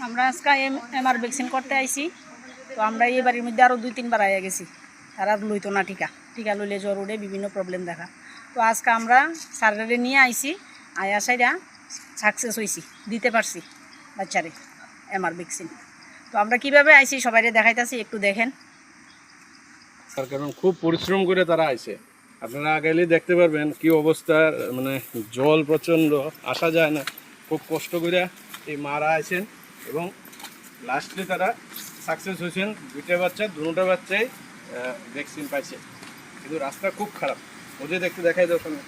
আমরা আজকে MR vaccine করতে আইছি। তো আমরা এই বাড়ির মধ্যে আরও 2-3 বার আইয়া গেছি। তারা লইতো না টিকা লইলে জ্বর উঠে বিভিন্ন প্রবলেম দেখা। তো আজকে আমরা স্যারেরে নিয়ে আইছি, আয়া সাইরা সাকসেস হয়েছি, দিতে পারছি বাচ্চারে এমআর ভ্যাকসিন। তো আমরা কীভাবে আইছি সবাইরে দেখাইতেছি, একটু দেখেন। তার কারণ খুব পরিশ্রম করে তারা আইছে, আপনারা গেলেই দেখতে পারবেন কি অবস্থা, মানে জল প্রচণ্ড, আসা যায় না, খুব কষ্ট করে এই মারা আইছেন এবং লাস্টে তারা সাকসেস হয়েছেন। দুটো বাচ্চাই ভ্যাকসিন পাইছে, কিন্তু রাস্তা খুব খারাপ। ওদের দেখতে দেখাই দাও সামনে।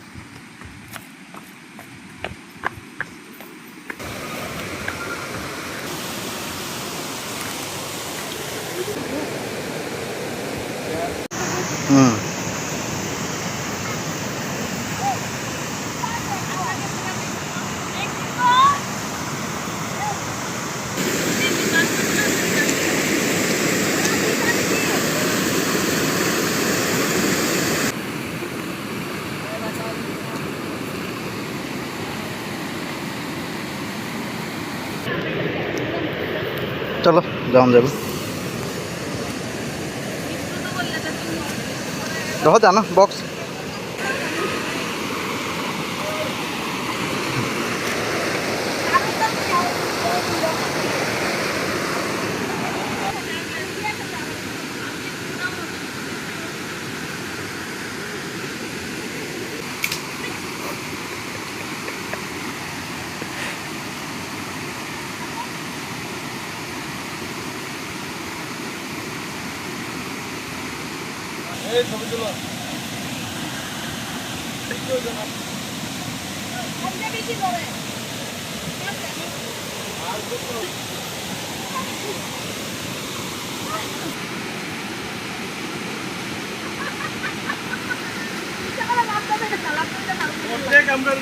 চলো যাওয়া যাবে, দেখো জানো বক্স এই ছবি তুলো। আমরা